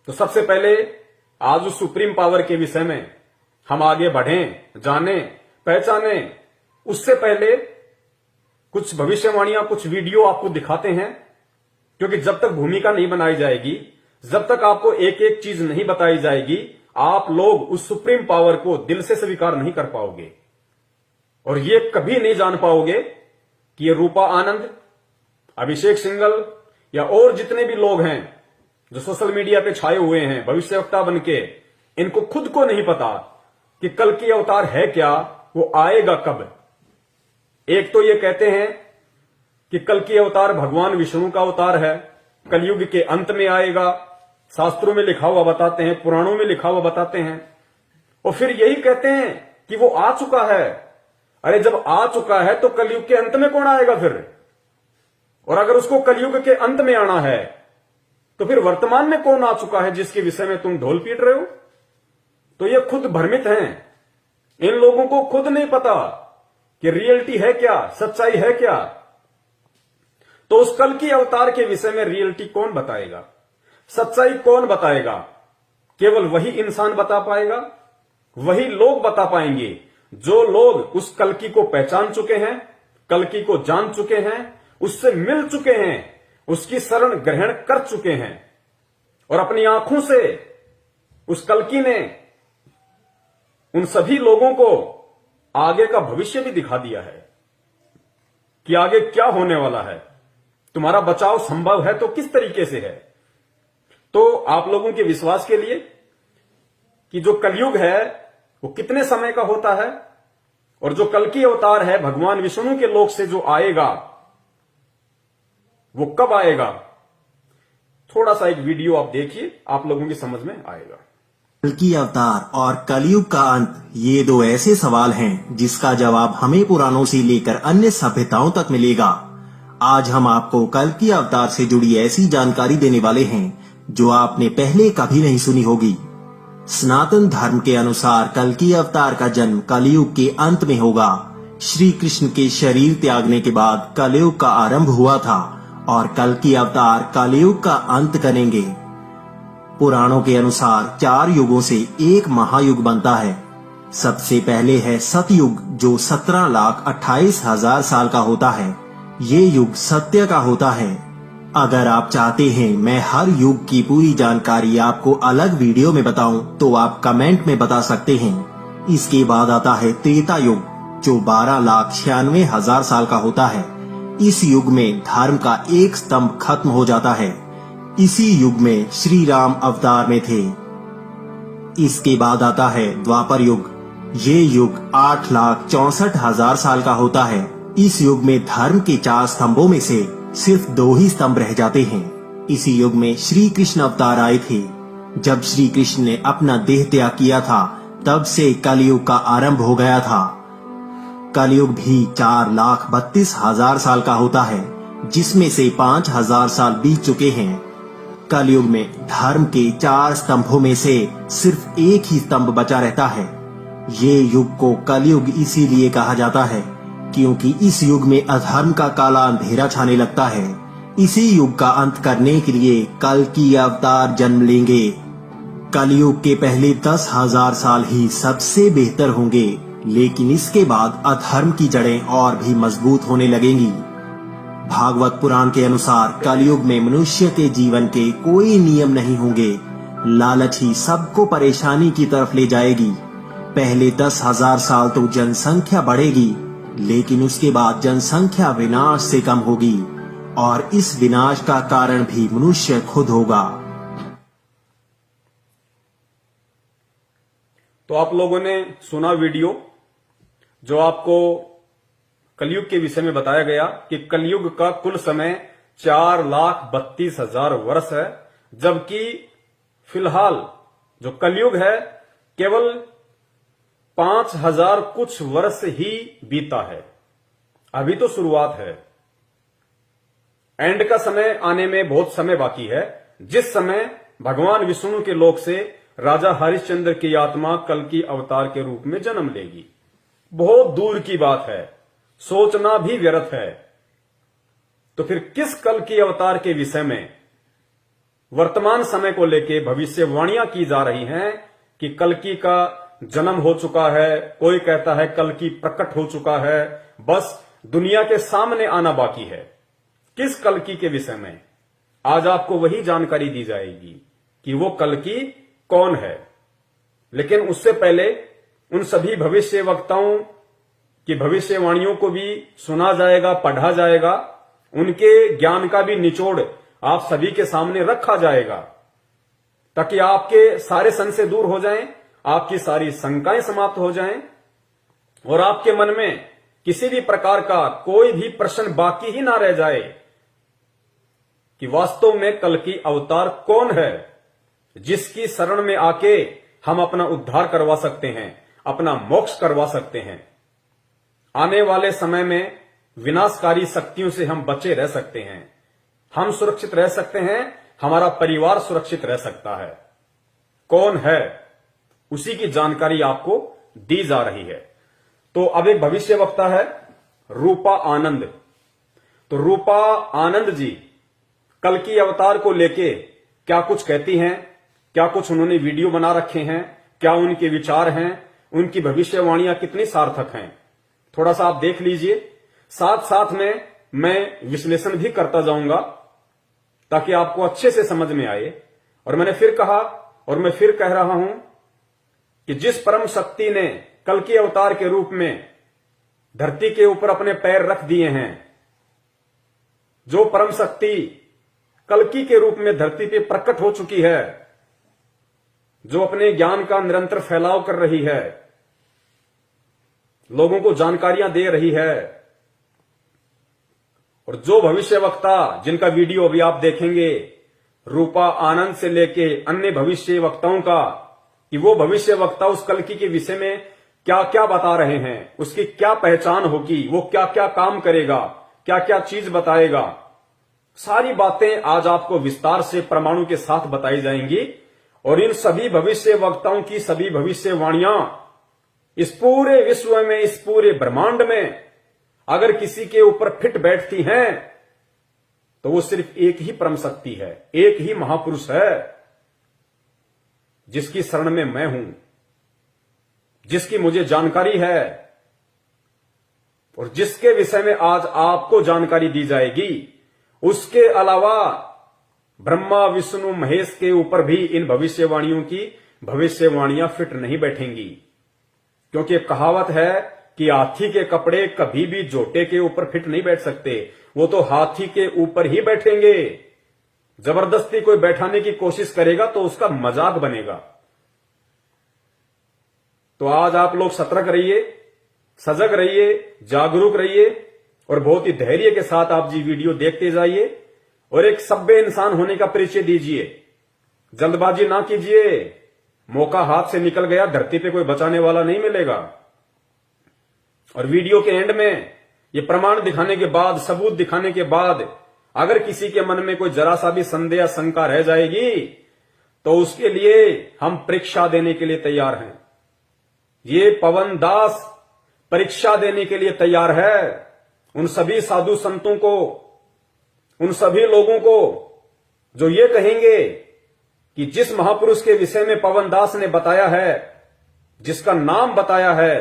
तो सबसे पहले आज उस सुप्रीम पावर के विषय में हम आगे बढ़ें, जाने, पहचाने, उससे पहले कुछ भविष्यवाणियां, कुछ वीडियो आपको दिखाते हैं। क्योंकि जब तक भूमिका नहीं बनाई जाएगी, जब तक आपको एक एक चीज नहीं बताई जाएगी, आप लोग उस सुप्रीम पावर को दिल से स्वीकार नहीं कर पाओगे और ये कभी नहीं जान पाओगे कि ये रूपा आनंद, अभिषेक सिंघल या और जितने भी लोग हैं जो सोशल मीडिया पे छाए हुए हैं भविष्यवक्ता बनके, इनको खुद को नहीं पता कि कल की अवतार है क्या, वो आएगा कब। एक तो ये कहते हैं कि कल की अवतार भगवान विष्णु का अवतार है, कलयुग के अंत में आएगा, शास्त्रों में लिखा हुआ बताते हैं, पुराणों में लिखा हुआ बताते हैं। और फिर यही कहते हैं कि वो आ चुका है। अरे जब आ चुका है तो कलयुग के अंत में कौन आएगा फिर? और अगर उसको कलयुग के अंत में आना है तो फिर वर्तमान में कौन आ चुका है जिसके विषय में तुम ढोल पीट रहे हो? तो ये खुद भ्रमित हैं। इन लोगों को खुद नहीं पता कि रियलिटी है क्या, सच्चाई है क्या। तो उस कल की अवतार के विषय में रियलिटी कौन बताएगा, सच्चाई कौन बताएगा? केवल वही इंसान बता पाएगा, वही लोग बता पाएंगे जो लोग उस कल्कि को पहचान चुके हैं, कल्कि को जान चुके हैं, उससे मिल चुके हैं, उसकी शरण ग्रहण कर चुके हैं और अपनी आंखों से उस कल्कि ने उन सभी लोगों को आगे का भविष्य भी दिखा दिया है कि आगे क्या होने वाला है। तुम्हारा बचाव संभव है तो किस तरीके से है? तो आप लोगों के विश्वास के लिए कि जो कलयुग है वो कितने समय का होता है और जो कल्कि अवतार है भगवान विष्णु के लोक से जो आएगा वो कब आएगा, थोड़ा सा एक वीडियो आप देखिए, आप लोगों की समझ में आएगा। कल्कि अवतार और कलयुग का अंत, ये दो ऐसे सवाल हैं जिसका जवाब हमें पुराणों से लेकर अन्य सभ्यताओं तक मिलेगा। आज हम आपको कल्कि अवतार से जुड़ी ऐसी जानकारी देने वाले हैं जो आपने पहले कभी नहीं सुनी होगी। सनातन धर्म के अनुसार कल्कि अवतार का जन्म कलयुग के अंत में होगा। श्री कृष्ण के शरीर त्यागने के बाद कलयुग का आरंभ हुआ था और कल्कि अवतार कलयुग का अंत करेंगे। पुराणों के अनुसार 4 युगों से एक महायुग बनता है। सबसे पहले है सतयुग जो 17,28,000 साल का होता है। ये युग सत्य का होता है। अगर आप चाहते हैं मैं हर युग की पूरी जानकारी आपको अलग वीडियो में बताऊं तो आप कमेंट में बता सकते हैं। इसके बाद आता है त्रेता युग जो 12,96,000 साल का होता है। इस युग में धर्म का एक स्तंभ खत्म हो जाता है। इसी युग में श्री राम अवतार में थे। इसके बाद आता है द्वापर युग। ये युग 8,64,000 साल का होता है। इस युग में धर्म के 4 स्तंभों में से सिर्फ 2 ही स्तंभ रह जाते हैं। इसी युग में श्री कृष्ण अवतार आए थे। जब श्री कृष्ण ने अपना देह त्याग किया था तब से कलयुग का आरंभ हो गया था। कलयुग भी 4,32,000 साल का होता है जिसमें से 5,000 साल बीत चुके हैं। कलयुग में धर्म के 4 स्तंभों में से सिर्फ एक ही स्तंभ बचा रहता है। ये युग को कलयुग इसीलिए कहा जाता है क्योंकि इस युग में अधर्म का काला अंधेरा छाने लगता है। इसी युग का अंत करने के लिए कल्कि अवतार जन्म लेंगे। कलयुग के पहले 10,000 साल ही सबसे बेहतर होंगे, लेकिन इसके बाद अधर्म की जड़ें और भी मजबूत होने लगेंगी। भागवत पुराण के अनुसार कलयुग में मनुष्य के जीवन के कोई नियम नहीं होंगे। लालच ही सबको परेशानी की तरफ ले जाएगी। पहले 10,000 साल तो जनसंख्या बढ़ेगी, लेकिन उसके बाद जनसंख्या विनाश से कम होगी और इस विनाश का कारण भी मनुष्य खुद होगा। तो आप लोगों ने सुना वीडियो जो आपको कलयुग के विषय में बताया गया कि कलयुग का कुल समय 4,32,000 वर्ष है, जबकि फिलहाल जो कलयुग है केवल 5,000 कुछ वर्ष ही बीता है। अभी तो शुरुआत है, एंड का समय आने में बहुत समय बाकी है, जिस समय भगवान विष्णु के लोक से राजा हरिश्चंद्र की आत्मा कल्कि अवतार के रूप में जन्म लेगी। बहुत दूर की बात है, सोचना भी व्यर्थ है। तो फिर किस कल्कि अवतार के विषय में वर्तमान समय को लेके भविष्यवाणियां की जा रही हैं कि कल्कि का जन्म हो चुका है, कोई कहता है कल्कि प्रकट हो चुका है, बस दुनिया के सामने आना बाकी है। किस कल्कि के विषय में आज आपको वही जानकारी दी जाएगी कि वो कल्कि कौन है। लेकिन उससे पहले उन सभी भविष्य वक्ताओं की भविष्यवाणियों को भी सुना जाएगा, पढ़ा जाएगा, उनके ज्ञान का भी निचोड़ आप सभी के सामने रखा जाएगा, ताकि आपके सारे संशय दूर हो जाएं, आपकी सारी शंकाएं समाप्त हो जाएं और आपके मन में किसी भी प्रकार का कोई भी प्रश्न बाकी ही ना रह जाए कि वास्तव में कल्कि अवतार कौन है, जिसकी शरण में आके हम अपना उद्धार करवा सकते हैं, अपना मोक्ष करवा सकते हैं। आने वाले समय में विनाशकारी शक्तियों से हम बचे रह सकते हैं, हम सुरक्षित रह सकते हैं, हमारा परिवार सुरक्षित रह सकता है। कौन है, उसी की जानकारी आपको दी जा रही है। तो अब एक भविष्यवक्ता है रूपा आनंद। तो रूपा आनंद जी कल्कि अवतार को लेके क्या कुछ कहती हैं, क्या कुछ उन्होंने वीडियो बना रखे हैं, क्या उनके विचार हैं, उनकी भविष्यवाणियां कितनी सार्थक हैं, थोड़ा सा आप देख लीजिए। साथ साथ में मैं विश्लेषण भी करता जाऊंगा ताकि आपको अच्छे से समझ में आए। और मैंने फिर कहा और मैं फिर कह रहा हूं कि जिस परम शक्ति ने कल्कि अवतार के रूप में धरती के ऊपर अपने पैर रख दिए हैं, जो परम शक्ति कल्कि के रूप में धरती पे प्रकट हो चुकी है, जो अपने ज्ञान का निरंतर फैलाव कर रही है, लोगों को जानकारियां दे रही है, और जो भविष्यवक्ता जिनका वीडियो अभी आप देखेंगे रूपा आनंद से लेके अन्य भविष्य वक्ताओं का, कि वो भविष्य वक्ता उस कल्कि के विषय में क्या क्या बता रहे हैं, उसकी क्या पहचान होगी, वो क्या क्या काम करेगा, क्या क्या चीज बताएगा, सारी बातें आज आपको विस्तार से प्रमाणों के साथ बताई जाएंगी। और इन सभी भविष्य वक्ताओं की सभी भविष्यवाणियां इस पूरे विश्व में, इस पूरे ब्रह्मांड में अगर किसी के ऊपर फिट बैठती हैं तो वो सिर्फ एक ही परम शक्ति है, एक ही महापुरुष है, जिसकी शरण में मैं हूं, जिसकी मुझे जानकारी है और जिसके विषय में आज आपको जानकारी दी जाएगी। उसके अलावा ब्रह्मा विष्णु महेश के ऊपर भी इन भविष्यवाणियों की भविष्यवाणियां फिट नहीं बैठेंगी, क्योंकि एक कहावत है कि हाथी के कपड़े कभी भी जोटे के ऊपर फिट नहीं बैठ सकते, वो तो हाथी के ऊपर ही बैठेंगे। जबरदस्ती कोई बैठाने की कोशिश करेगा तो उसका मजाक बनेगा। तो आज आप लोग सतर्क रहिए, सजग रहिए, जागरूक रहिए और बहुत ही धैर्य के साथ आप जी वीडियो देखते जाइए और एक सभ्य इंसान होने का परिचय दीजिए। जल्दबाजी ना कीजिए, मौका हाथ से निकल गया, धरती पे कोई बचाने वाला नहीं मिलेगा। और वीडियो के एंड में ये प्रमाण दिखाने के बाद, सबूत दिखाने के बाद अगर किसी के मन में कोई जरा सा भी संदेह या शंका रह जाएगी तो उसके लिए हम परीक्षा देने के लिए तैयार हैं। ये पवन दास परीक्षा देने के लिए तैयार है उन सभी साधु संतों को, उन सभी लोगों को जो ये कहेंगे कि जिस महापुरुष के विषय में पवन दास ने बताया है, जिसका नाम बताया है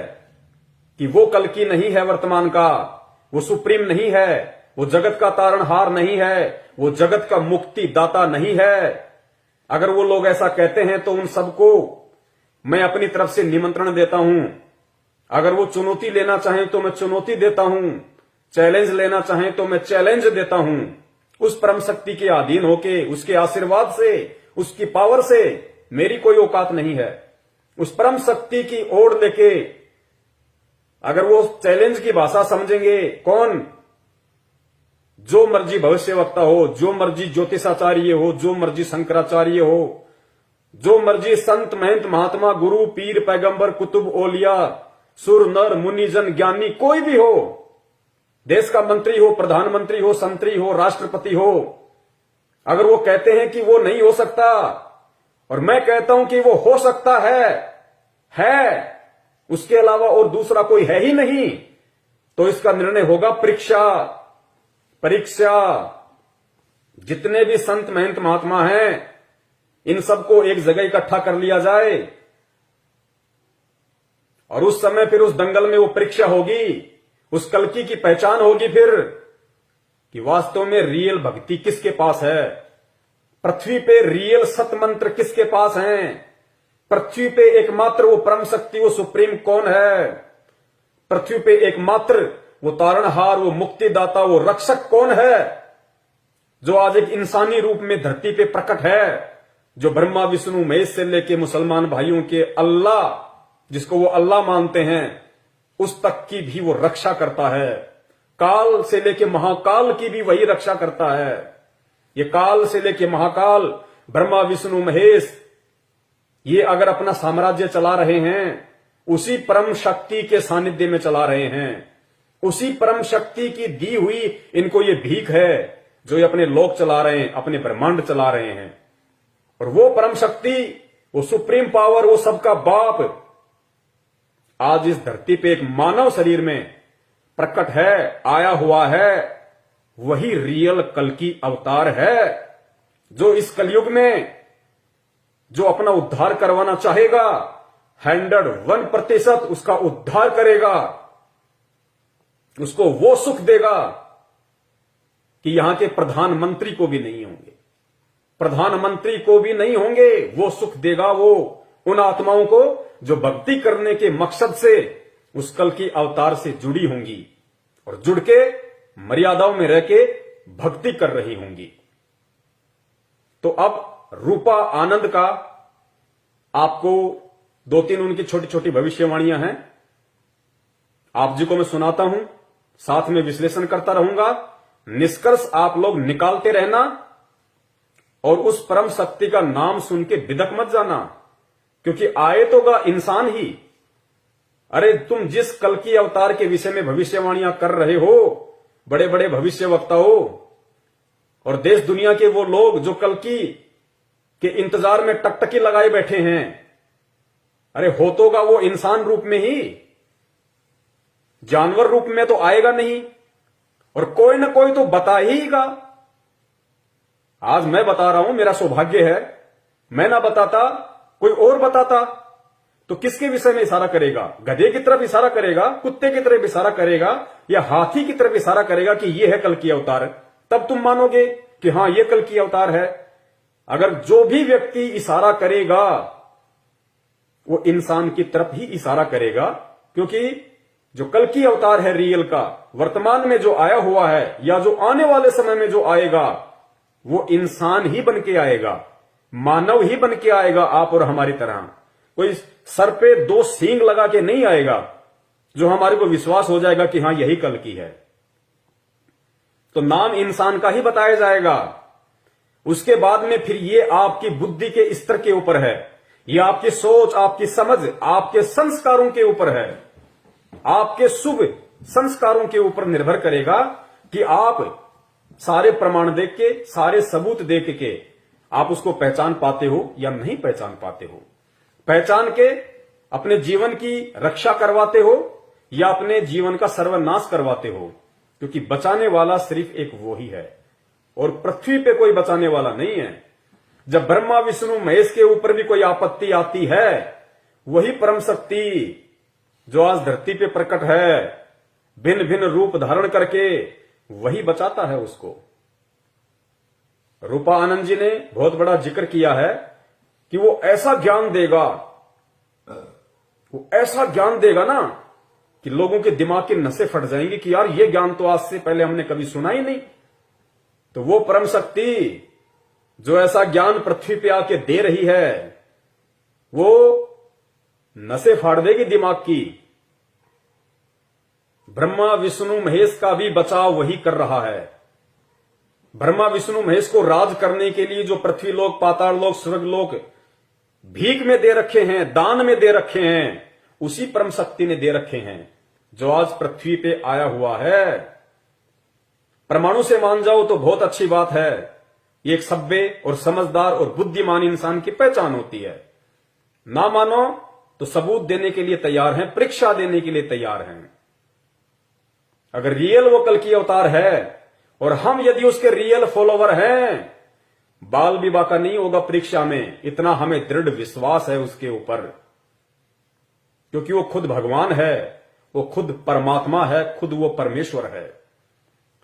कि वो कल्कि नहीं है वर्तमान का, वो सुप्रीम नहीं है, वो जगत का तारणहार नहीं है, वो जगत का मुक्ति दाता नहीं है, अगर वो लोग ऐसा कहते हैं तो उन सबको मैं अपनी तरफ से निमंत्रण देता हूं। अगर वो चुनौती लेना चाहें तो मैं चुनौती देता हूं, चैलेंज लेना चाहें तो मैं चैलेंज देता हूं। उस परम शक्ति के अधीन होके, उसके आशीर्वाद से, उसकी पावर से मेरी कोई औकात नहीं है। उस परम शक्ति की ओर लेके अगर वो चैलेंज की भाषा समझेंगे, कौन, जो मर्जी भविष्यवक्ता हो, जो मर्जी ज्योतिषाचार्य हो, जो मर्जी शंकराचार्य हो, जो मर्जी संत महंत महात्मा गुरु पीर पैगंबर कुतुब ओलिया सुर नर मुनिजन ज्ञानी कोई भी हो, देश का मंत्री हो, प्रधानमंत्री हो, संतरी हो, राष्ट्रपति हो, अगर वो कहते हैं कि वो नहीं हो सकता और मैं कहता हूं कि वो हो सकता है, उसके अलावा और दूसरा कोई है ही नहीं, तो इसका निर्णय होगा परीक्षा। जितने भी संत महंत महात्मा हैं, इन सबको एक जगह इकट्ठा कर लिया जाए और उस समय फिर उस दंगल में वो परीक्षा होगी, उस कल्कि की पहचान होगी फिर कि वास्तव में रियल भक्ति किसके पास है, पृथ्वी पे रियल सत मंत्र किसके पास हैं, पृथ्वी पे एकमात्र वो परम शक्ति, वो सुप्रीम कौन है, पृथ्वी पे एकमात्र वो तारणहार, वो मुक्तिदाता, वो रक्षक कौन है, जो आज एक इंसानी रूप में धरती पे प्रकट है, जो ब्रह्मा विष्णु महेश से लेके मुसलमान भाइयों के अल्लाह, जिसको वो अल्लाह मानते हैं, उस तक की भी वो रक्षा करता है। काल से लेके महाकाल की भी वही रक्षा करता है। ये काल से लेके महाकाल, ब्रह्मा विष्णु महेश, ये अगर अपना साम्राज्य चला रहे हैं, उसी परम शक्ति के सानिध्य में चला रहे हैं। उसी परम शक्ति की दी हुई इनको ये भीख है, जो ये अपने लोक चला रहे हैं, अपने ब्रह्मांड चला रहे हैं। और वो परम शक्ति, वो सुप्रीम पावर, वो सबका बाप आज इस धरती पे एक मानव शरीर में प्रकट है, आया हुआ है। वही रियल कल्कि अवतार है, जो इस कलयुग में जो अपना उद्धार करवाना चाहेगा, 101% उसका उद्धार करेगा, उसको वो सुख देगा कि यहां के प्रधानमंत्री को भी नहीं होंगे, प्रधानमंत्री को भी नहीं होंगे। वो सुख देगा वो उन आत्माओं को जो भक्ति करने के मकसद से उस कल्कि अवतार से जुड़ी होंगी और जुड़ के मर्यादाओं में रह के भक्ति कर रही होंगी। तो अब रूपा आनंद का आपको 2-3 उनकी छोटी छोटी भविष्यवाणियां हैं, आप जी को मैं सुनाता हूं, साथ में विश्लेषण करता रहूंगा। निष्कर्ष आप लोग निकालते रहना और उस परम शक्ति का नाम सुन के बिदक मत जाना, क्योंकि आए तो गा इंसान ही। अरे तुम जिस कल्कि अवतार के विषय में भविष्यवाणियां कर रहे हो, बड़े बड़े भविष्य वक्ता हो और देश दुनिया के वो लोग जो कल्कि के इंतजार में टकटकी लगाए बैठे हैं, अरे हो तो गा वो इंसान रूप में ही, जानवर रूप में तो आएगा नहीं, और कोई ना कोई तो बता हीगा। आज मैं बता रहा हूं, मेरा सौभाग्य है, मैं ना बताता कोई और बताता, तो किसके विषय में इशारा करेगा? गधे की तरफ इशारा करेगा, कुत्ते की तरफ इशारा करेगा, या हाथी की तरफ इशारा करेगा कि यह है कल्कि अवतार? तब तुम मानोगे कि हां यह कल्कि अवतार है। अगर जो भी व्यक्ति इशारा करेगा वो इंसान की तरफ ही इशारा करेगा, क्योंकि जो कल्कि अवतार है रियल का, वर्तमान में जो आया हुआ है या जो आने वाले समय में जो आएगा, वो इंसान ही बन के आएगा, मानव ही बन के आएगा, आप और हमारी तरह। कोई सर पे 2 सींग लगा के नहीं आएगा जो हमारे को विश्वास हो जाएगा कि हां यही कल्कि है। तो नाम इंसान का ही बताया जाएगा। उसके बाद में फिर ये आपकी बुद्धि के स्तर के ऊपर है, ये आपकी सोच, आपकी समझ, आपके संस्कारों के ऊपर है, आपके शुभ संस्कारों के ऊपर निर्भर करेगा कि आप सारे प्रमाण देख के, सारे सबूत देख के आप उसको पहचान पाते हो या नहीं पहचान पाते हो। पहचान के अपने जीवन की रक्षा करवाते हो या अपने जीवन का सर्वनाश करवाते हो, क्योंकि बचाने वाला सिर्फ एक वो ही है और पृथ्वी पे कोई बचाने वाला नहीं है। जब ब्रह्मा विष्णु महेश के ऊपर भी कोई आपत्ति आती है, वही परम शक्ति जो आज धरती पे प्रकट है, भिन्न भिन्न रूप धारण करके, वही बचाता है उसको। रूपा आनंद जी ने बहुत बड़ा जिक्र किया है कि वो ऐसा ज्ञान देगा, वो ऐसा ज्ञान देगा ना कि लोगों के दिमाग की नसें फट जाएंगी कि यार ये ज्ञान तो आज से पहले हमने कभी सुना ही नहीं। तो वो परम शक्ति जो ऐसा ज्ञान पृथ्वी पे आके दे रही है, वो नसें फाड़ देगी दिमाग की। ब्रह्मा विष्णु महेश का भी बचाव वही कर रहा है। ब्रह्मा विष्णु महेश को राज करने के लिए जो पृथ्वी लोक, पाताल लोक, स्वर्ग लोक भीख में दे रखे हैं, दान में दे रखे हैं, उसी परम शक्ति ने दे रखे हैं जो आज पृथ्वी पे आया हुआ है। परमाणु से मान जाओ तो बहुत अच्छी बात है, ये एक सभ्य और समझदार और बुद्धिमान इंसान की पहचान होती है। ना मानो तो सबूत देने के लिए तैयार हैं, परीक्षा देने के लिए तैयार हैं। अगर रियल वो कल्कि अवतार है और हम यदि उसके रियल फॉलोवर हैं, बाल विवाह का नहीं होगा परीक्षा में, इतना हमें दृढ़ विश्वास है उसके ऊपर, क्योंकि वो खुद भगवान है, वो खुद परमात्मा है, खुद वो परमेश्वर है।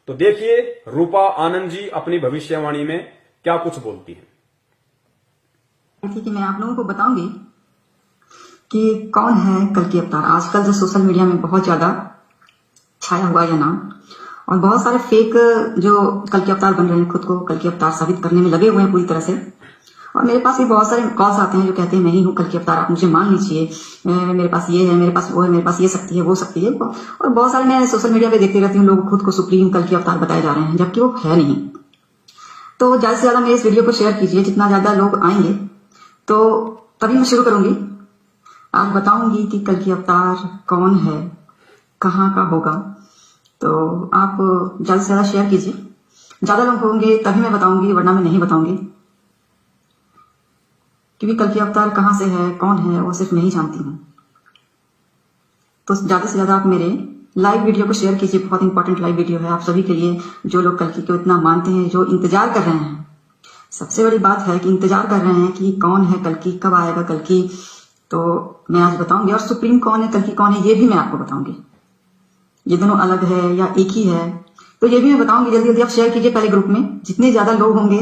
तो देखिए रूपा आनंद जी अपनी भविष्यवाणी में क्या कुछ बोलती हैं। कि मैं आप लोगों को बताऊंगी कि कौन है कल्कि अवतार। आजकल जो सोशल मीडिया में बहुत ज्यादा छाया हुआ है नाम, और बहुत सारे फेक जो कल्कि अवतार बन रहे हैं, खुद को कल्कि अवतार साबित करने में लगे हुए हैं पूरी तरह से। और मेरे पास भी बहुत सारे कॉल्स आते हैं जो कहते हैं मैं ही हूँ कल्कि अवतार, आप मुझे मान लीजिए, मेरे पास ये है, मेरे पास वो है, मेरे पास ये शक्ति है, वो शक्ति है। और बहुत सारे मैं सोशल मीडिया पे देखती रहती हूँ, लोग खुद को सुप्रीम कल्कि अवतार बताए जा रहे हैं, जबकि वो है नहीं। तो ज्यादा से ज्यादा मेरे इस वीडियो को शेयर कीजिए, जितना ज्यादा लोग आएंगे तो तभी मैं शुरू करूंगी। आज बताऊंगी कि कल्कि अवतार कौन है, कहाँ का होगा। तो आप ज्यादा से ज्यादा शेयर कीजिए, ज्यादा लोग होंगे तभी मैं बताऊंगी, वरना मैं नहीं बताऊंगी, क्योंकि कल्कि अवतार कहाँ से है, कौन है, वो सिर्फ मैं ही जानती हूँ। तो ज्यादा से ज्यादा आप मेरे लाइव वीडियो को शेयर कीजिए, बहुत इंपॉर्टेंट लाइव वीडियो है आप सभी के लिए, जो लोग कल्कि को इतना मानते हैं, जो इंतजार कर रहे हैं। सबसे बड़ी बात है कि इंतजार कर रहे हैं कि कौन है कल्कि, कब आएगा कल्कि। तो मैं आज बताऊंगी, और सुप्रीम कौन है, कल्कि कौन है, ये भी मैं आपको बताऊंगी। ये दोनों अलग है या एक ही है, तो ये भी मैं बताऊंगी। जल्दी जल्दी आप शेयर कीजिए पहले ग्रुप में, जितने ज्यादा लोग होंगे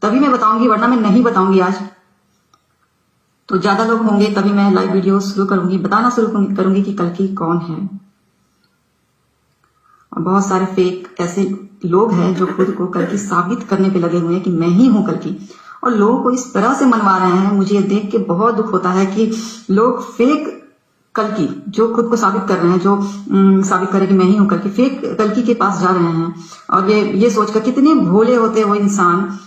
तभी मैं बताऊंगी, वरना मैं नहीं बताऊंगी आज। तो ज्यादा लोग होंगे तभी मैं लाइव वीडियो शुरू करूंगी, बताना शुरू करूंगी कि कल्कि कौन है। और बहुत सारे फेक ऐसे लोग हैं जो खुद को कल्कि साबित करने पे लगे हुए हैं कि मैं ही हूं कल्कि, और लोगों को इस तरह से मनवा रहे हैं। मुझे देख के बहुत दुख होता है कि लोग फेक कल्कि जो खुद को साबित कर रहे हैं, जो साबित करे कि मैं ही हूं कल्कि, फेक कल्कि के पास जा रहे हैं। और ये सोचकर कितने भोले होते हैं वो इंसान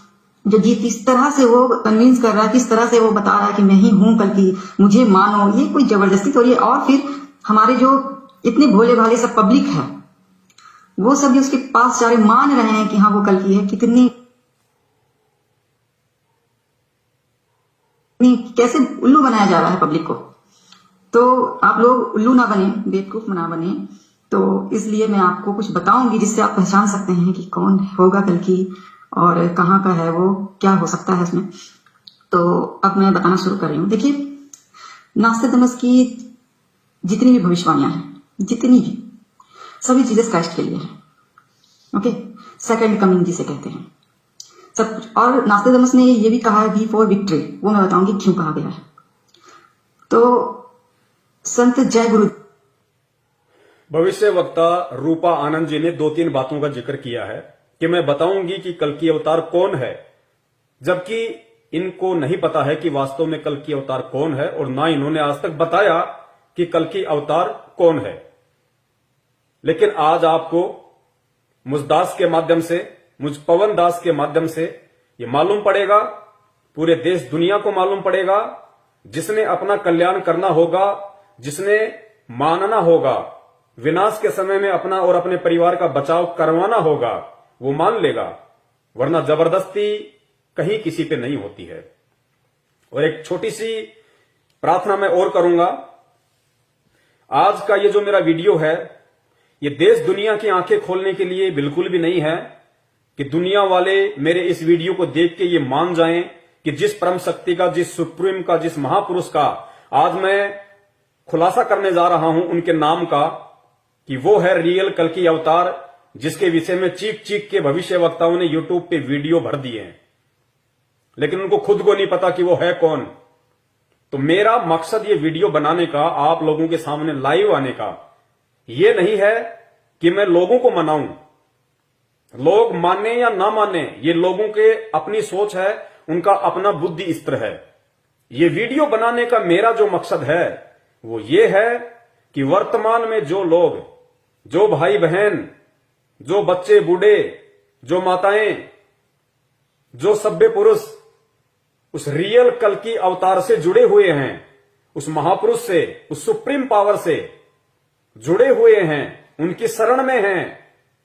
जो जी किस तरह से वो कन्विंस कर रहा है, किस तरह से वो बता रहा है कि मैं ही हूं कल्कि, मुझे मानो। ये कोई जबरदस्ती तो, ये और फिर हमारे जो इतने भोले भाले सब पब्लिक है, वो सब भी उसके पास जा रहे, मान रहे हैं कि हाँ वो कल्कि है। कितनी कैसे उल्लू बनाया जा रहा है पब्लिक को। तो आप लोग उल्लू ना बने, बेवकूफ ना बने। तो इसलिए मैं आपको कुछ बताऊंगी जिससे आप पहचान सकते हैं कि कौन होगा कल्कि और कहाँ का है वो, क्या हो सकता है इसमें। तो अब मैं बताना शुरू कर रही हूँ। देखिए, नास्तिकमस की जितनी भी भविष्यवाणियां हैं, जितनी भी, सभी जीसस क्राइस्ट के लिए है। ओके, सेकंड कमिंग जिसे कहते हैं सब कुछ। और नास्तिकमस ने ये भी कहा है वी फॉर विक्ट्री, वो मैं बताऊंगी क्यों कहा गया है। तो संत जय गुरु भविष्य वक्ता रूपा आनंद जी ने 2-3 बातों का जिक्र किया है कि मैं बताऊंगी कि कल्कि अवतार कौन है, जबकि इनको नहीं पता है कि वास्तव में कल्कि अवतार कौन है, और ना इन्होंने आज तक बताया कि कल्कि अवतार कौन है। लेकिन आज आपको मुझ दास के माध्यम से, मुझ पवन दास के माध्यम से ये मालूम पड़ेगा, पूरे देश दुनिया को मालूम पड़ेगा। जिसने अपना कल्याण करना होगा, जिसने मानना होगा, विनाश के समय में अपना और अपने परिवार का बचाव करवाना होगा, वो मान लेगा, वरना जबरदस्ती कहीं किसी पे नहीं होती है। और एक छोटी सी प्रार्थना मैं और करूंगा। आज का ये जो मेरा वीडियो है, ये देश दुनिया की आंखें खोलने के लिए बिल्कुल भी नहीं है कि दुनिया वाले मेरे इस वीडियो को देख के ये मान जाएं कि जिस परम शक्ति का, जिस सुप्रीम का, जिस महापुरुष का आज मैं खुलासा करने जा रहा हूं उनके नाम का, कि वो है रियल कल्कि अवतार, जिसके विषय में चीख चीख के भविष्य वक्ताओं ने यूट्यूब पे वीडियो भर दिए हैं, लेकिन उनको खुद को नहीं पता कि वो है कौन। तो मेरा मकसद ये वीडियो बनाने का, आप लोगों के सामने लाइव आने का, ये नहीं है कि मैं लोगों को मनाऊं। लोग माने या ना माने, ये लोगों के अपनी सोच है, उनका अपना बुद्धि स्तर है। ये वीडियो बनाने का मेरा जो मकसद है वो ये है कि वर्तमान में जो लोग, जो भाई बहन, जो बच्चे बूढ़े, जो माताएं, जो सभ्य पुरुष उस रियल कल्कि अवतार से जुड़े हुए हैं, उस महापुरुष से, उस सुप्रीम पावर से जुड़े हुए हैं, उनकी शरण में हैं,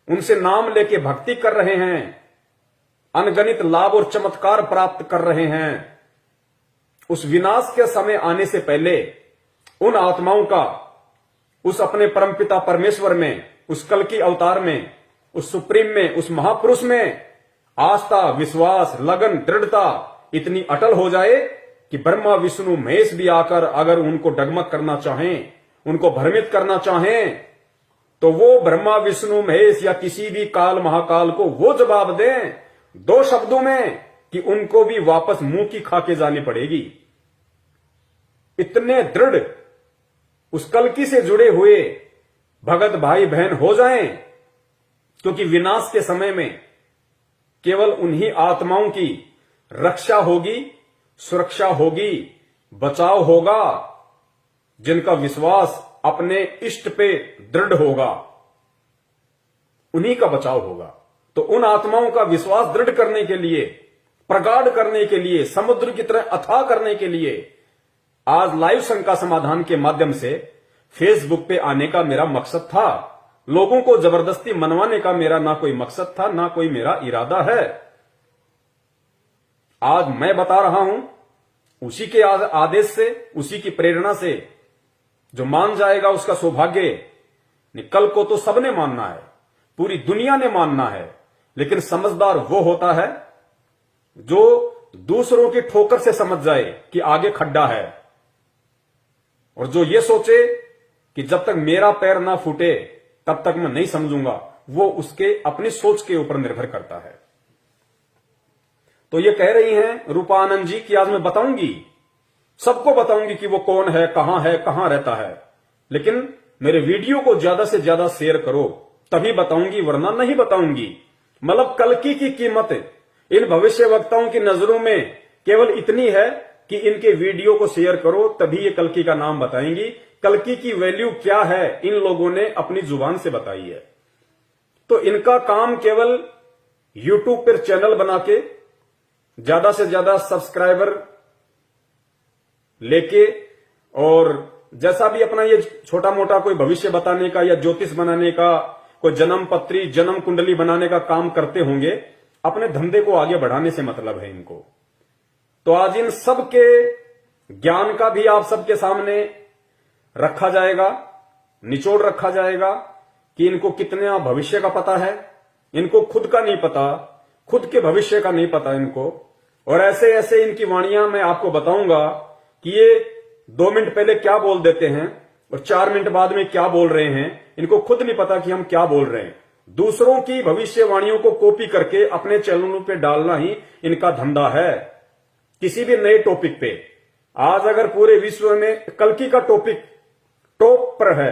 उनसे नाम लेके भक्ति कर रहे हैं, अनगणित लाभ और चमत्कार प्राप्त कर रहे हैं, उस विनाश के समय आने से पहले उन आत्माओं का उस अपने परमपिता परमेश्वर में, उस कल्कि अवतार में उस सुप्रीम में, उस महापुरुष में आस्था, विश्वास, लगन, दृढ़ता इतनी अटल हो जाए कि ब्रह्मा, विष्णु, महेश भी आकर अगर उनको डगमग करना चाहें, उनको भ्रमित करना चाहें, तो वो ब्रह्मा, विष्णु, महेश या किसी भी काल महाकाल को वो जवाब दें 2 शब्दों में कि उनको भी वापस मुंह की खा के जानी पड़ेगी। इतने दृढ़ उस कल्कि से जुड़े हुए भगत भाई बहन हो जाएं, क्योंकि विनाश के समय में केवल उन्हीं आत्माओं की रक्षा होगी, सुरक्षा होगी, बचाव होगा, जिनका विश्वास अपने इष्ट पे दृढ़ होगा, उन्हीं का बचाव होगा। तो उन आत्माओं का विश्वास दृढ़ करने के लिए, प्रगाढ़ करने के लिए, समुद्र की तरह अथाह करने के लिए आज लाइव शंका समाधान के माध्यम से फेसबुक पे आने का मेरा मकसद था। लोगों को जबरदस्ती मनवाने का मेरा ना कोई मकसद था, ना कोई मेरा इरादा है। आज मैं बता रहा हूं उसी के आदेश से, उसी की प्रेरणा से। जो मान जाएगा उसका सौभाग्य। कल को तो सबने मानना है, पूरी दुनिया ने मानना है, लेकिन समझदार वो होता है जो दूसरों की ठोकर से समझ जाए कि आगे खड्डा है, और जो ये सोचे कि जब तक मेरा पैर ना फूटे तब तक मैं नहीं समझूंगा, वो उसके अपनी सोच के ऊपर निर्भर करता है। तो ये कह रही हैं रूपा आनंद जी कि आज मैं बताऊंगी, सबको बताऊंगी कि वो कौन है, कहां रहता है, लेकिन मेरे वीडियो को ज्यादा से ज्यादा शेयर करो, तभी बताऊंगी, वरना नहीं बताऊंगी। मतलब कल्कि की कीमत इन भविष्य वक्ताओं की नजरों में केवल इतनी है कि इनके वीडियो को शेयर करो, तभी ये कल्कि का नाम बताएंगी। कल्कि की वैल्यू क्या है इन लोगों ने अपनी जुबान से बताई है। तो इनका काम केवल यूट्यूब पर चैनल बना के ज्यादा से ज्यादा सब्सक्राइबर लेके, और जैसा भी अपना ये छोटा मोटा कोई भविष्य बताने का या ज्योतिष बनाने का, कोई जन्म पत्री, जन्म कुंडली बनाने का काम करते होंगे, अपने धंधे को आगे बढ़ाने से मतलब है इनको। तो आज इन सब के ज्ञान का भी आप सबके सामने रखा जाएगा, निचोड़ रखा जाएगा कि इनको कितना भविष्य का पता है। इनको खुद का नहीं पता, खुद के भविष्य का नहीं पता इनको। और ऐसे ऐसे इनकी वाणियां मैं आपको बताऊंगा कि ये 2 मिनट पहले क्या बोल देते हैं और 4 मिनट बाद में क्या बोल रहे हैं। इनको खुद नहीं पता कि हम क्या बोल रहे हैं। दूसरों की भविष्यवाणियों को कॉपी करके अपने चैनलों पे डालना ही इनका धंधा है। किसी भी नए टॉपिक पे आज अगर पूरे विश्व में कल्कि का टॉपिक टॉप पर है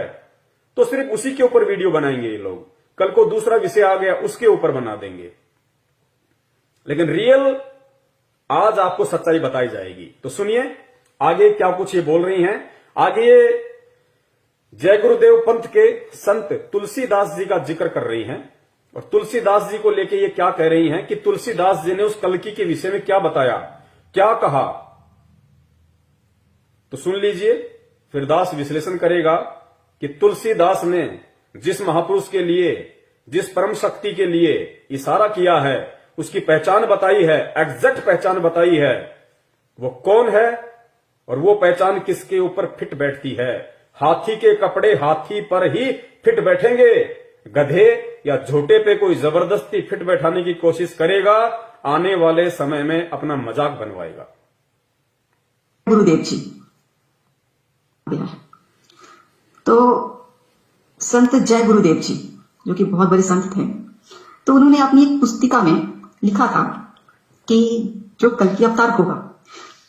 तो सिर्फ उसी के ऊपर वीडियो बनाएंगे ये लोग। कल को दूसरा विषय आ गया उसके ऊपर बना देंगे, लेकिन रियल आज आपको सच्चाई बताई जाएगी। तो सुनिए आगे क्या कुछ ये बोल रही हैं। आगे ये जय गुरुदेव पंथ के संत तुलसीदास जी का जिक्र कर रही हैं, और तुलसीदास जी को लेके ये क्या कह रही हैं कि तुलसीदास जी ने उस कल्कि के विषय में क्या बताया, क्या कहा। तो सुन लीजिए, फिर दास विश्लेषण करेगा कि तुलसीदास ने जिस महापुरुष के लिए, जिस परम शक्ति के लिए इशारा किया है, उसकी पहचान बताई है, एग्जैक्ट पहचान बताई है, वो कौन है और वो पहचान किसके ऊपर फिट बैठती है। हाथी के कपड़े हाथी पर ही फिट बैठेंगे। गधे या झोटे पे कोई जबरदस्ती फिट बैठाने की कोशिश करेगा, आने वाले समय में अपना मजाक बनवाएगा। गुरुदेव जी तो संत जय गुरुदेव जी जो कि बहुत बड़े संत थे, तो उन्होंने अपनी एक पुस्तिका में लिखा था कि जो कल्कि अवतार होगा,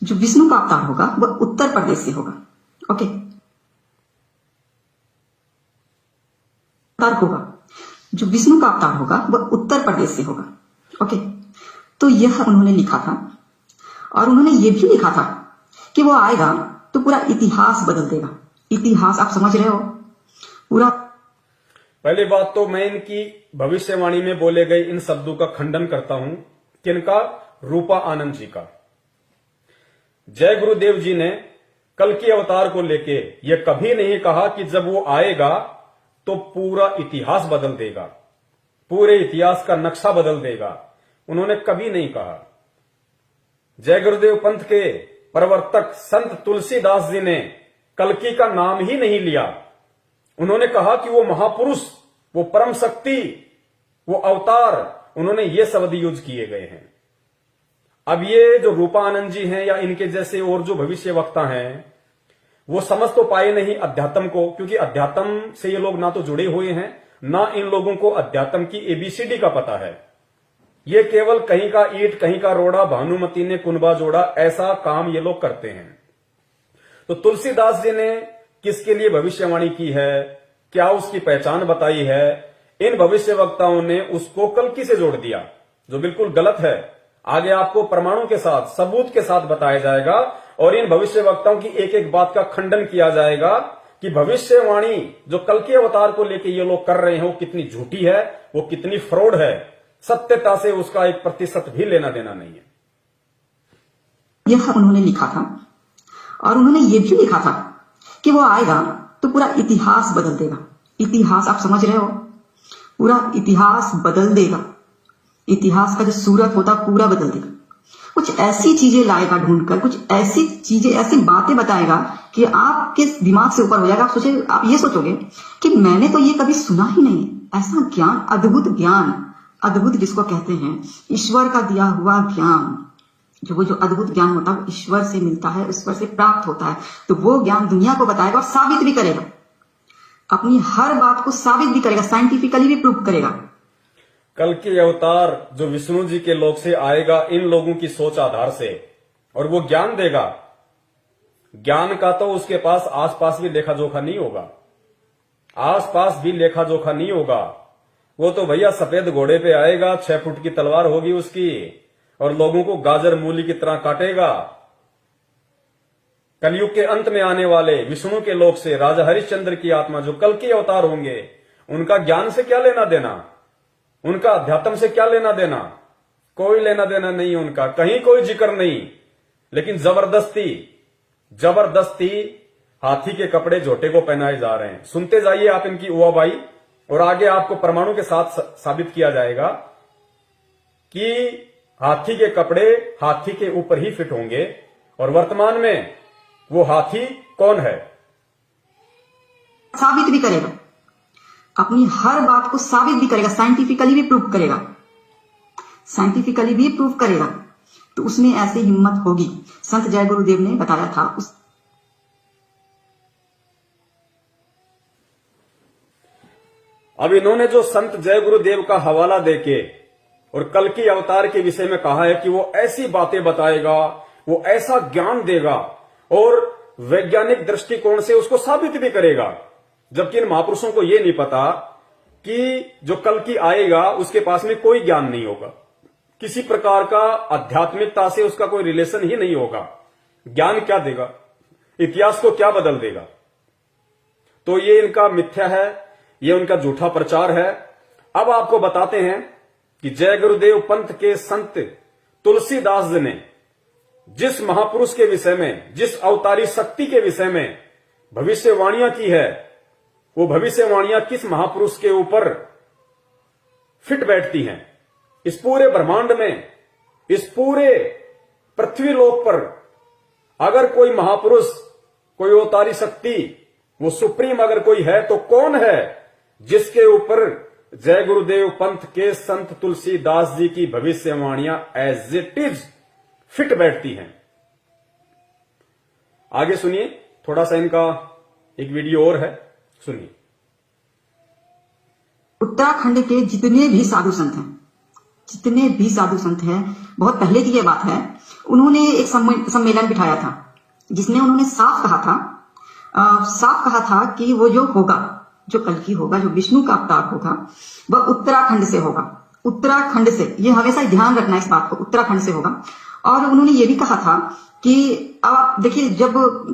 जो विष्णु का अवतार होगा, वह उत्तर प्रदेश से होगा। ओके, अवतार होगा, जो विष्णु का अवतार होगा वह उत्तर प्रदेश से होगा। ओके, तो यह उन्होंने लिखा था, और उन्होंने यह भी लिखा था कि वो आएगा तो पूरा इतिहास बदल देगा। इतिहास आप समझ रहे हो पूरा। पहली बात तो मैं इनकी भविष्यवाणी में बोले गए इन शब्दों का खंडन करता हूं। किनका? रूपा आनंद जी का। जय गुरुदेव जी ने कल्कि अवतार को लेके यह कभी नहीं कहा कि जब वो आएगा तो पूरा इतिहास बदल देगा, पूरे इतिहास का नक्शा बदल देगा। उन्होंने कभी नहीं कहा। जय गुरुदेव पंथ के प्रवर्तक संत तुलसीदास जी ने कल्कि का नाम ही नहीं लिया। उन्होंने कहा कि वो महापुरुष, वो परम शक्ति, वो अवतार, उन्होंने ये शब्द यूज किए गए हैं। अब ये जो रूपा आनंद जी हैं या इनके जैसे और जो भविष्य वक्ता हैं, वो समझ तो पाए नहीं अध्यात्म को, क्योंकि अध्यात्म से ये लोग ना तो जुड़े हुए हैं, ना इन लोगों को अध्यात्म की एबीसीडी का पता है। ये केवल कहीं का ईंट कहीं का रोड़ा, भानुमति ने कुनबा जोड़ा, ऐसा काम ये लोग करते हैं। तो तुलसीदास जी ने किसके लिए भविष्यवाणी की है, क्या उसकी पहचान बताई है, इन भविष्य वक्ताओं ने उसको कल्कि से जोड़ दिया, जो बिल्कुल गलत है। आगे आपको प्रमाणों के साथ, सबूत के साथ बताया जाएगा और इन भविष्य वक्ताओं की एक एक बात का खंडन किया जाएगा कि भविष्यवाणी जो कल्कि अवतार को लेकर ये लोग कर रहे हैं वो कितनी झूठी है, वो कितनी फ्रॉड है, सत्यता से उसका 1% भी लेना देना नहीं है। यह उन्होंने लिखा था और उन्होंने ये भी लिखा था कि वो आएगा तो पूरा इतिहास बदल देगा। इतिहास आप समझ रहे हो, पूरा इतिहास बदल देगा। इतिहास का जो सूरत होता पूरा बदल देगा। कुछ ऐसी चीजें लाएगा ढूंढकर, कुछ ऐसी चीजें, ऐसी बातें बताएगा कि आपके दिमाग से ऊपर हो जाएगा। आप ये सोचोगे कि मैंने तो ये कभी सुना ही नहीं। ऐसा ज्ञान, अद्भुत ज्ञान, अद्भुत जिसको कहते हैं ईश्वर का दिया हुआ ज्ञान, जो अद्भुत ज्ञान होता है वो ईश्वर से मिलता है, ईश्वर से प्राप्त होता है। तो वो ज्ञान दुनिया को बताएगा और साबित भी करेगा, अपनी हर बात को साबित भी करेगा, साइंटिफिकली भी प्रूव करेगा। कल्कि अवतार जो विष्णु जी के लोक से आएगा इन लोगों की सोच आधार से, और वो ज्ञान देगा। ज्ञान का तो उसके पास आसपास भी लेखा जोखा नहीं होगा, आसपास भी लेखा जोखा नहीं होगा। वो तो भैया सफेद घोड़े पे आएगा, 6 फुट की तलवार होगी उसकी, और लोगों को गाजर मूली की तरह काटेगा। कलयुग के अंत में आने वाले विष्णु के लोक से राजा हरिश्चंद्र की आत्मा जो कल्कि अवतार होंगे, उनका ज्ञान से क्या लेना देना, उनका अध्यात्म से क्या लेना देना, कोई लेना देना नहीं उनका, कहीं कोई जिक्र नहीं। लेकिन जबरदस्ती हाथी के कपड़े झोटे को पहनाए जा रहे हैं। सुनते जाइए आप इनकी उवाबाई, और आगे आपको प्रमाणों के साथ साबित किया जाएगा कि हाथी के कपड़े हाथी के ऊपर ही फिट होंगे, और वर्तमान में वो हाथी कौन है साबित भी करेगा, अपनी हर बात को साबित भी करेगा, साइंटिफिकली भी प्रूव करेगा, साइंटिफिकली भी प्रूव करेगा। तो उसमें ऐसी हिम्मत होगी। संत जय गुरुदेव ने बताया था अब इन्होंने जो संत जय गुरुदेव का हवाला देके और कल्कि अवतार के विषय में कहा है कि वो ऐसी बातें बताएगा, वो ऐसा ज्ञान देगा और वैज्ञानिक दृष्टिकोण से उसको साबित भी करेगा, जबकि इन महापुरुषों को यह नहीं पता कि जो कल्कि आएगा उसके पास में कोई ज्ञान नहीं होगा, किसी प्रकार का आध्यात्मिकता से उसका कोई रिलेशन ही नहीं होगा। ज्ञान क्या देगा, इतिहास को क्या बदल देगा। तो ये इनका मिथ्या है, ये उनका झूठा प्रचार है। अब आपको बताते हैं कि जय गुरुदेव पंथ के संत तुलसीदास जी ने जिस महापुरुष के विषय में, जिस अवतारी शक्ति के विषय में भविष्यवाणियां की है, वो भविष्यवाणियां किस महापुरुष के ऊपर फिट बैठती हैं। इस पूरे ब्रह्मांड में, इस पूरे पृथ्वी लोक पर अगर कोई महापुरुष, कोई अवतारी शक्ति, वो सुप्रीम अगर कोई है तो कौन है जिसके ऊपर जय गुरुदेव पंथ के संत तुलसीदास जी की भविष्यवाणियां एज इट इज फिट बैठती हैं। आगे सुनिए, थोड़ा सा इनका एक वीडियो और है, सुनिए। उत्तराखंड के जितने भी साधु संत हैं, जितने भी साधु संत हैं, बहुत पहले की ये बात है, उन्होंने एक सम्मेलन बिठाया था जिसमें उन्होंने साफ कहा था कि वो जो होगा, जो कल्कि होगा, जो विष्णु का अवतार होगा, वह उत्तराखंड से होगा। उत्तराखंड से, ये हमेशा ध्यान रखना इस बात को, उत्तराखंड से होगा। और उन्होंने ये भी कहा था कि अब आप देखिए, जब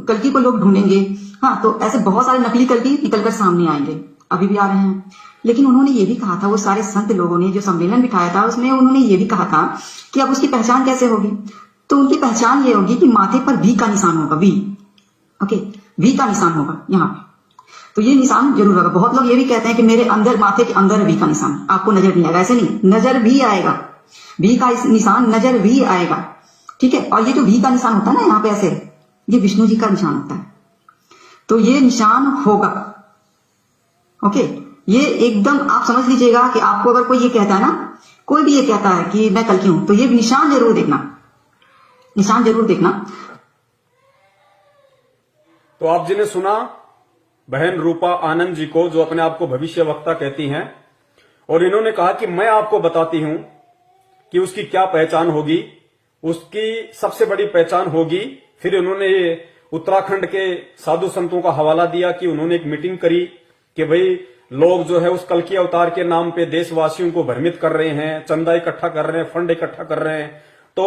कल्कि को लोग ढूंढेंगे, हाँ, तो ऐसे बहुत सारे नकली कल्कि निकलकर सामने आएंगे, अभी भी आ रहे हैं। लेकिन उन्होंने ये भी कहा था, वो सारे संत लोगों ने जो सम्मेलन बिठाया था उसमें उन्होंने ये भी कहा था कि अब उसकी पहचान कैसे होगी। तो उनकी पहचान ये होगी कि माथे पर वी का निशान होगा, वी, ओके, वी का निशान होगा यहाँ पे। तो ये निशान जरूर होगा। बहुत लोग ये भी कहते हैं कि मेरे अंदर, माथे के अंदर वी का निशान आपको नजर नहीं आएगा। ऐसे नहीं, नजर भी आएगा, वी का निशान नजर भी आएगा, ठीक है। और ये जो वी का निशान होता है ना यहाँ पे ऐसे, ये विष्णु जी का निशान होता है। तो ये निशान होगा, ओके, ये एकदम आप समझ लीजिएगा कि आपको अगर कोई ये कहता है ना, कोई भी ये कहता है कि मैं कल्कि हूं, तो ये निशान जरूर देखना, निशान जरूर देखना। तो आप जिन्हें सुना बहन रूपा आनंद जी को, जो अपने आप को भविष्य वक्ता कहती हैं, और इन्होंने कहा कि मैं आपको बताती हूं कि उसकी क्या पहचान होगी, उसकी सबसे बड़ी पहचान होगी। फिर उन्होंने उत्तराखंड के साधु संतों का हवाला दिया कि उन्होंने एक मीटिंग करी कि भाई लोग जो है उस कल्कि अवतार के नाम पे देशवासियों को भ्रमित कर रहे हैं, चंदा इकट्ठा कर रहे हैं, फंड इकट्ठा कर रहे हैं, तो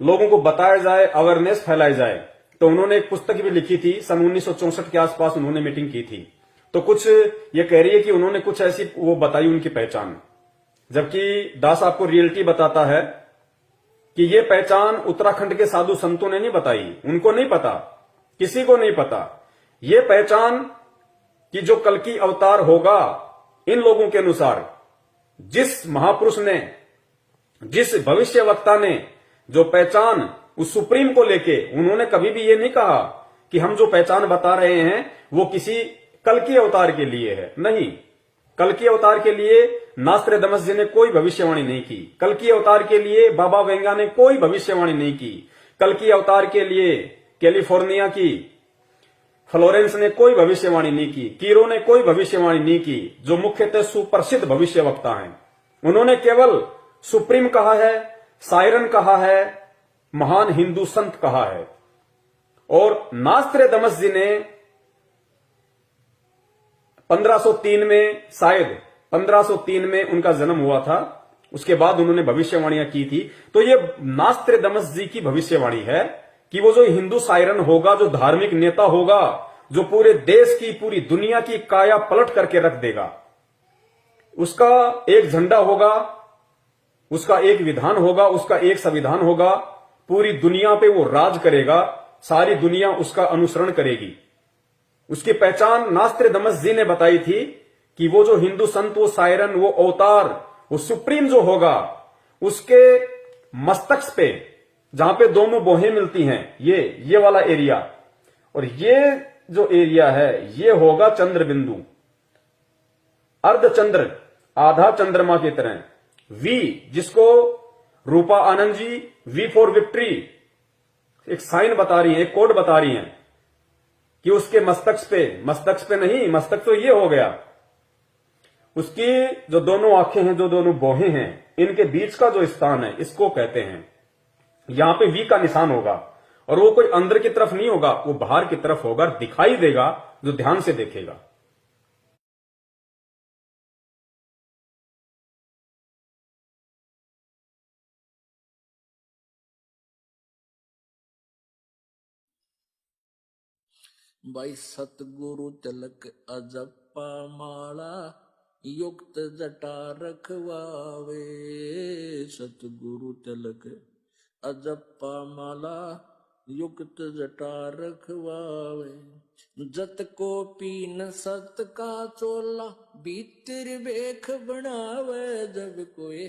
लोगों को बताया जाए, अवेयरनेस फैलाई जाए। तो उन्होंने एक पुस्तक भी लिखी थी, सन 1964 के आसपास उन्होंने मीटिंग की थी। तो कुछ ये कह रही है कि उन्होंने कुछ ऐसी वो बताई उनकी पहचान, जबकि दास आपको रियलिटी बताता है कि ये पहचान उत्तराखंड के साधु संतों ने नहीं बताई, उनको नहीं पता, किसी को नहीं पता। ये पहचान कि जो कल्कि अवतार होगा, इन लोगों के अनुसार जिस महापुरुष ने, जिस भविष्यवक्ता ने जो पहचान उस सुप्रीम को लेके, उन्होंने कभी भी ये नहीं कहा कि हम जो पहचान बता रहे हैं वो किसी कल्कि अवतार के लिए है। नहीं, कल्कि अवतार के लिए नास्त्रेदमस जी ने कोई भविष्यवाणी नहीं की, कल्कि अवतार के लिए बाबा वेंगा ने कोई भविष्यवाणी नहीं की, कल्कि अवतार के लिए कैलिफोर्निया की फ्लोरेंस ने कोई भविष्यवाणी नहीं की, कीरो ने कोई भविष्यवाणी नहीं की, जो मुख्यतः सुप्रसिद्ध भविष्यवक्ता हैं। उन्होंने केवल सुप्रीम कहा है, सायरन कहा है, महान हिंदू संत कहा है। और नास्त्रेदमस जी ने 1503 में, शायद 1503 में उनका जन्म हुआ था, उसके बाद उन्होंने भविष्यवाणियां की थी। तो ये नास्त्रेदमस जी की भविष्यवाणी है कि वो जो हिंदू सायरन होगा, जो धार्मिक नेता होगा, जो पूरे देश की, पूरी दुनिया की काया पलट करके रख देगा, उसका एक झंडा होगा, उसका एक विधान होगा, उसका एक संविधान होगा, पूरी दुनिया पे वो राज करेगा, सारी दुनिया उसका अनुसरण करेगी। उसकी पहचान नास्त्रेदमस जी ने बताई थी कि वो जो हिंदू संत, वो सायरन, वो अवतार, वो सुप्रीम जो होगा, उसके मस्तक पे जहां पे दोनों बोहें मिलती हैं, ये वाला एरिया, और ये जो एरिया है ये होगा चंद्र बिंदु, अर्धचंद्र, आधा चंद्रमा की तरह। वी, जिसको रूपा Anand ji we for victory एक साइन बता रही है, एक कोड बता रही है कि उसके मस्तक पे नहीं, मस्तक तो ये हो गया, उसकी जो दोनों आंखें हैं, जो दोनों बोहें हैं, इनके बीच का जो स्थान है, इसको कहते हैं, यहां पे वी का निशान होगा। और वो कोई अंदर की तरफ नहीं होगा, वो बाहर की तरफ होगा, दिखाई देगा जो ध्यान से देखेगा। भाई सतगुरु तिलक अजप्पा माला युक्त जटा रखवावे। सतगुरु तिलक अजप्पा माला युक्त जटा रखवावे। जत को पीन सत का चोला भीतर बेख बनावे। जब कोई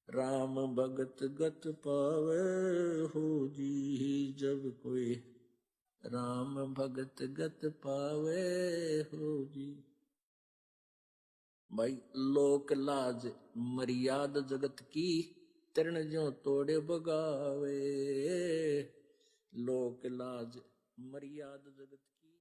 राम भगत गत पावे हो जी। जब कोई राम भगत गत पावे हो जी। भाई लोक लाज मर्याद जगत की तरण जो तोड़े बगावे। लोक लाज मर्याद जगत